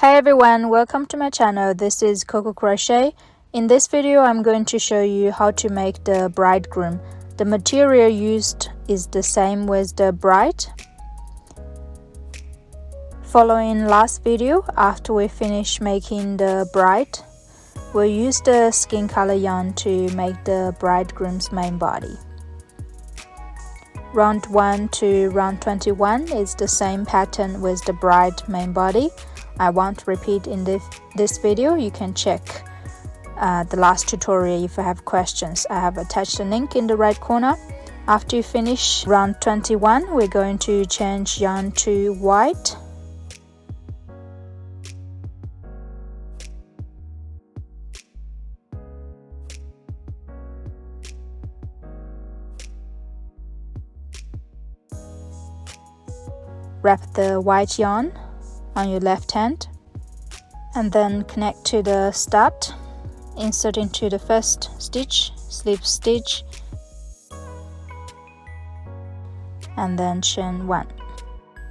Hey everyone, welcome to my channel. This is Coco Crochet. In this video, I'm going to show you how to make the bridegroom. The material used is the same with the bride. Following last video, after we finish making the bride, we'll use the skin color yarn to make the bridegroom's main body. Round 1 to round 21 is the same pattern with the bride main body. I won't repeat in this video. You can check the last tutorial if you have questions. I have attached a link in the right corner. After you finish round 21, we're going to change yarn to white. Wrap the white yarn on your left hand and then connect to the start. Insert into the first stitch, slip stitch, and then chain 1.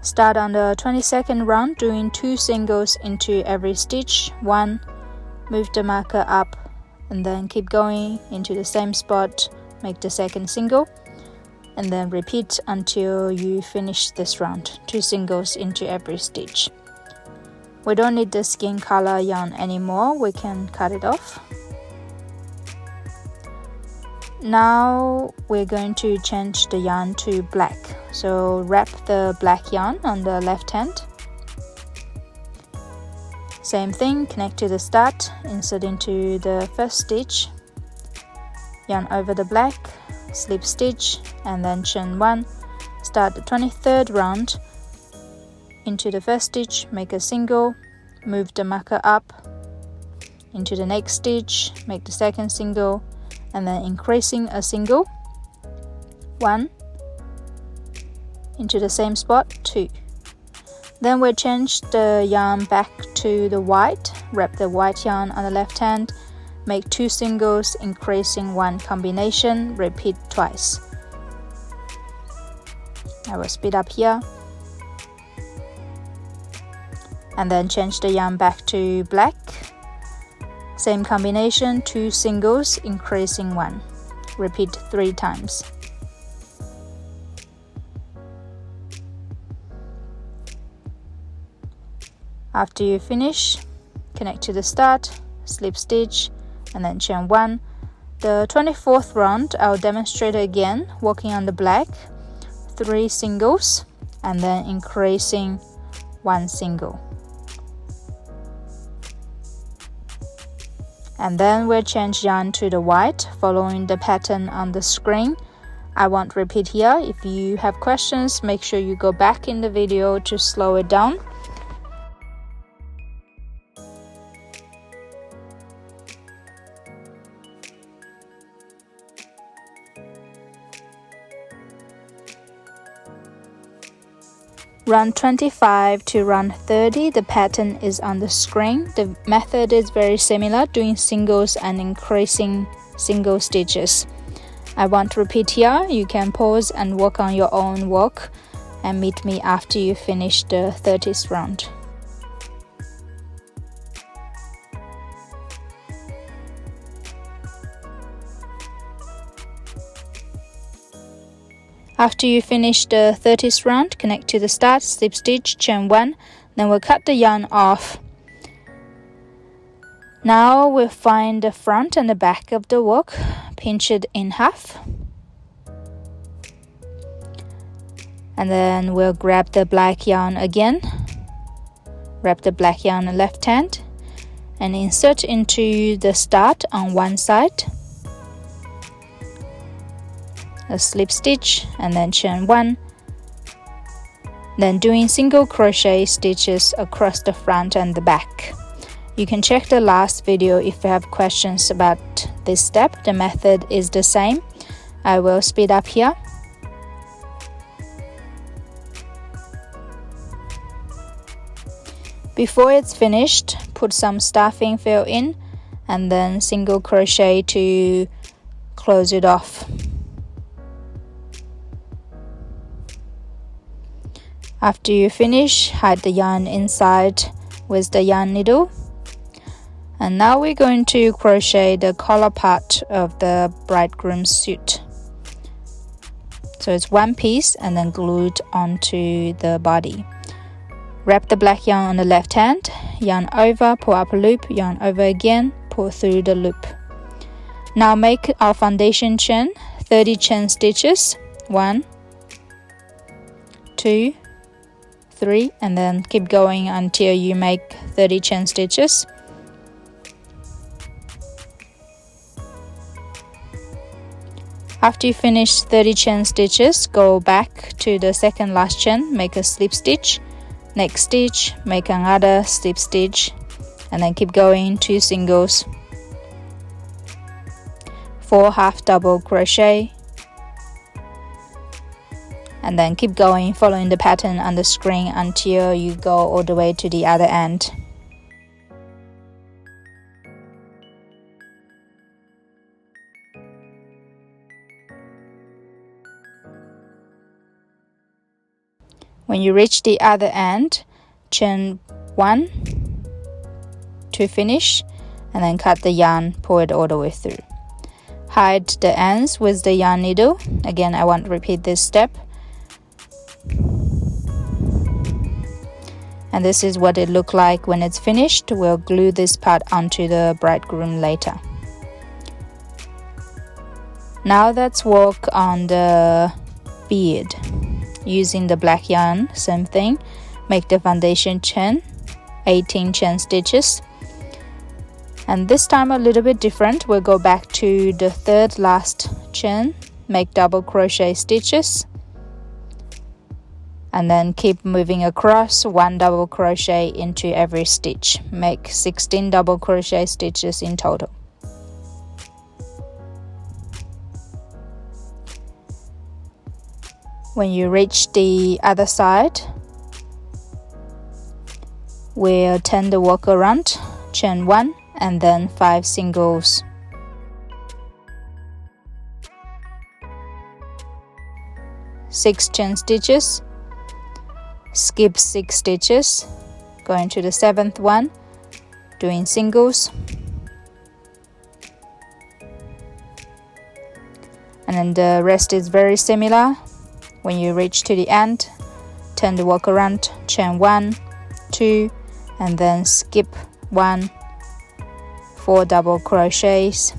Start on the 22nd round doing 2 singles into every stitch. 1, move the marker up, and then keep going into the same spot, make the second single, and then repeat until you finish this round. 2 singles into every stitch. We don't need the skin color yarn anymore, we can cut it off. Now we're going to change the yarn to black. So wrap the black yarn on the left hand. Same thing, connect to the start, insert into the first stitch, yarn over the black, slip stitch, and then chain 1. Start the 23rd round. Into the first stitch, make a single, move the marker up into the next stitch, make the second single, and then increasing a single, 1, into the same spot, 2. Then we'll change the yarn back to the white, wrap the white yarn on the left hand, make 2 singles, increasing 1 combination, repeat twice. I will speed up here. And then change the yarn back to black. Same combination, 2 singles, increasing 1. Repeat 3 times. After you finish, connect to the start, slip stitch, and then chain 1. The 24th round, I'll demonstrate again, working on the black, 3 singles, and then increasing 1 single. And then we'll change yarn to the white, following the pattern on the screen. I won't repeat here. If you have questions, make sure you go back in the video to slow it down. Round 25 to round 30, the pattern is on the screen. The method is very similar, doing singles and increasing single stitches. I won't repeat here. You can pause and work on your own work and meet me after you finish the 30th round. After you finish the 30th round, connect to the start, slip stitch, chain 1, then we'll cut the yarn off. Now we'll find the front and the back of the work, pinch it in half. And then we'll grab the black yarn again, wrap the black yarn on the left hand, and insert into the start on one side. A slip stitch and then chain 1, then doing single crochet stitches across the front and the back. You can check the last video if you have questions about this step. The method is the same. I will speed up here. Before it's finished, put some stuffing fill in and then single crochet to close it off. After you finish, hide the yarn inside with the yarn needle. And now we're going to crochet the collar part of the bridegroom suit. So it's one piece and then glued onto the body. Wrap the black yarn on the left hand, yarn over, pull up a loop, yarn over again, pull through the loop. Now make our foundation chain, 30 chain stitches, 1, 2, 3, and then keep going until you make 30 chain stitches. After you finish 30 chain stitches, go back to the second last chain, make a slip stitch, next stitch, make another slip stitch, and then keep going 2 singles, 4 half double crochet, and then keep going following the pattern on the screen until you go all the way to the other end. When you reach the other end, chain 1 to finish, and then cut the yarn, pull it all the way through. Hide the ends with the yarn needle. Again, I won't repeat this step. And this is what it looks like when it's finished. We'll glue this part onto the bridegroom later. Now let's work on the beard. Using the black yarn, same thing. Make the foundation chain, 18 chain stitches. And this time a little bit different. We'll go back to the third last chain, make double crochet stitches, and then keep moving across, 1 double crochet into every stitch. Make 16 double crochet stitches in total. When you reach the other side, we'll turn the work around, chain 1, and then 5 singles. Six chain stitches, skip 6 stitches, going to the 7th one, doing singles, and then the rest is very similar. When you reach to the end, turn the work around, chain 1, 2, and then skip 1, 4 double crochets,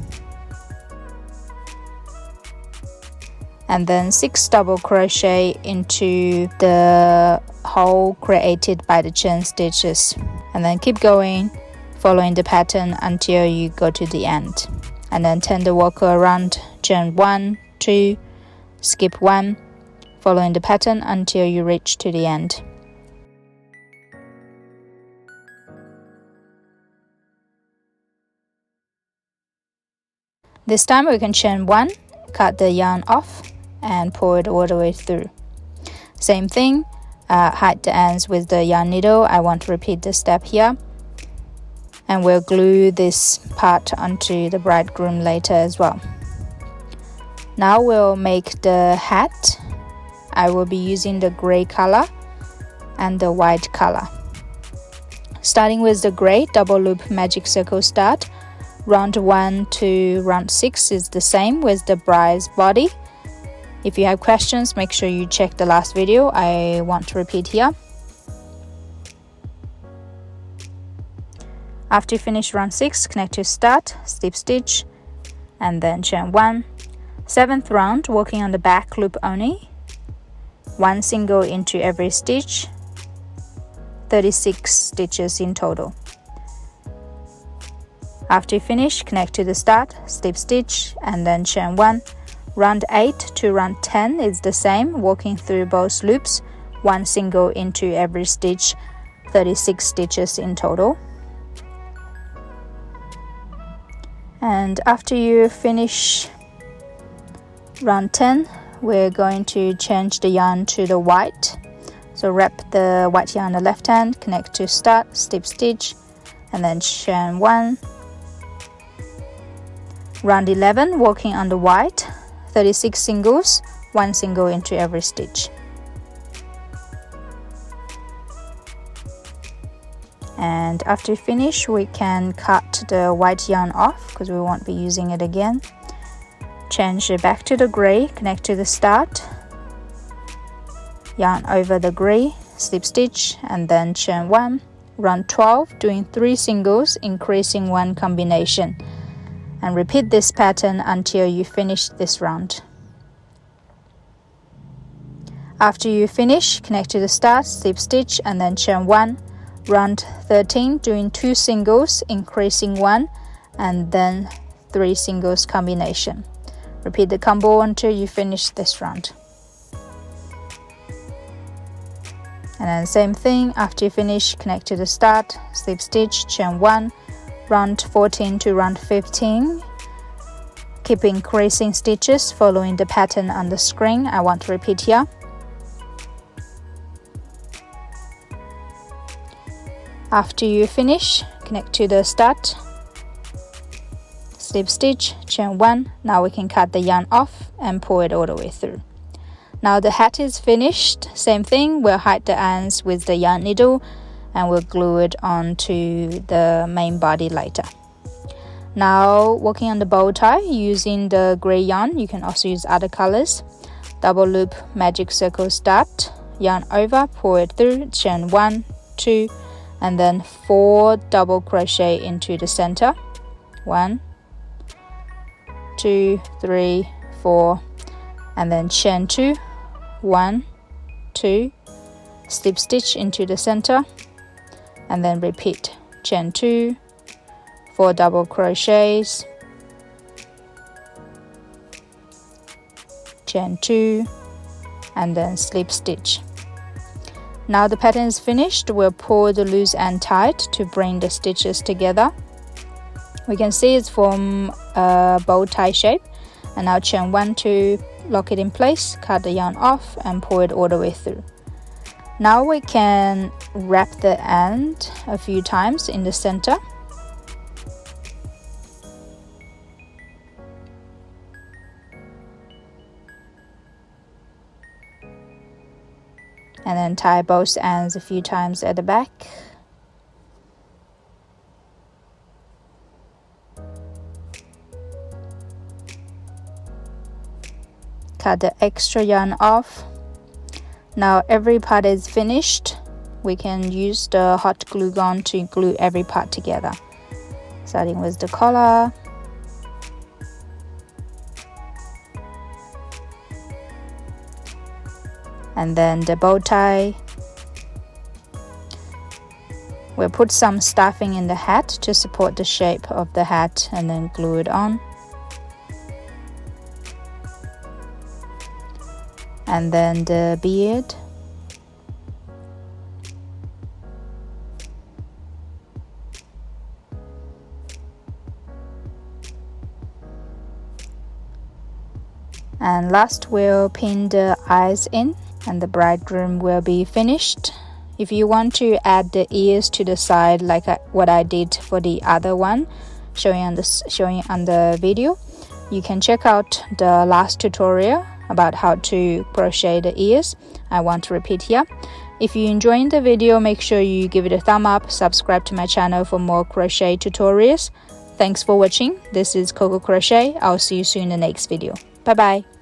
and then 6 double crochet into the hole created by the chain stitches, and then keep going following the pattern until you go to the end, and then turn the work around, chain 1, 2, skip 1, following the pattern until you reach to the end. This time we can chain 1, cut the yarn off, and pull it all the way through. Same thing, hide the ends with the yarn needle. I won't repeat this step here. And we'll glue this part onto the bridegroom later as well. Now we'll make the hat. I will be using the gray color and the white color. Starting with the gray, double loop magic circle start. Round 1 to round 6 is the same with the bride's body. If you have questions, make sure you check the last video. I won't repeat here. After you finish round 6, connect to start, slip stitch, and then chain 1. 7th round, working on the back loop only. 1 single into every stitch, 36 stitches in total. After you finish, connect to the start, slip stitch, and then chain 1. Round 8 to round 10 is the same, working through both loops, 1 single into every stitch, 36 stitches in total. And after you finish round 10, we're going to change the yarn to the white. So wrap the white yarn on the left hand, connect to start, slip stitch, and then chain 1. Round 11, working on the white, 36 singles, 1 single into every stitch. And after you finish, we can cut the white yarn off because we won't be using it again. Change it back to the gray, connect to the start, yarn over the gray, slip stitch, and then chain 1, run 12, doing 3 singles, increasing 1 combination, and repeat this pattern until you finish this round. After you finish, connect to the start, slip stitch, and then chain 1, round 13, doing 2 singles, increasing 1, and then 3 singles combination. Repeat the combo until you finish this round. And then same thing, after you finish, connect to the start, slip stitch, chain 1, round 14 to round 15. Keep increasing stitches following the pattern on the screen. I want to repeat here. After you finish, connect to the start, slip stitch, chain 1. Now we can cut the yarn off and pull it all the way through. Now the hat is finished. Same thing, we'll hide the ends with the yarn needle and we'll glue it onto the main body later. Now working on the bow tie using the gray yarn, you can also use other colors. Double loop magic circle start, yarn over, pull it through, chain 1, 2, and then 4 double crochet into the center. 1, 2, 3, 4, and then chain 2, 1, 2, slip stitch into the center, and then repeat, chain 2, 4 double crochets, chain 2, and then slip stitch. Now the pattern is finished. We'll pull the loose end tight to bring the stitches together. We can see it's from a bow tie shape. And now chain 1 to lock it in place, cut the yarn off and pull it all the way through. Now we can wrap the end a few times in the center. And then tie both ends a few times at the back. Cut the extra yarn off. Now every part is finished. We can use the hot glue gun to glue every part together. Starting with the collar. And then the bow tie. We'll put some stuffing in the hat to support the shape of the hat and then glue it on. And then the beard. And last we'll pin the eyes in and the bridegroom will be finished. If you want to add the ears to the side like what I did for the other one showing on the video, you can check out the last tutorial about how to crochet the ears. I want to repeat here. If you're enjoying the video, make sure you give it a thumb up, subscribe to my channel for more crochet tutorials. Thanks for watching. This is Coco Crochet. I'll see you soon in the next video. Bye bye.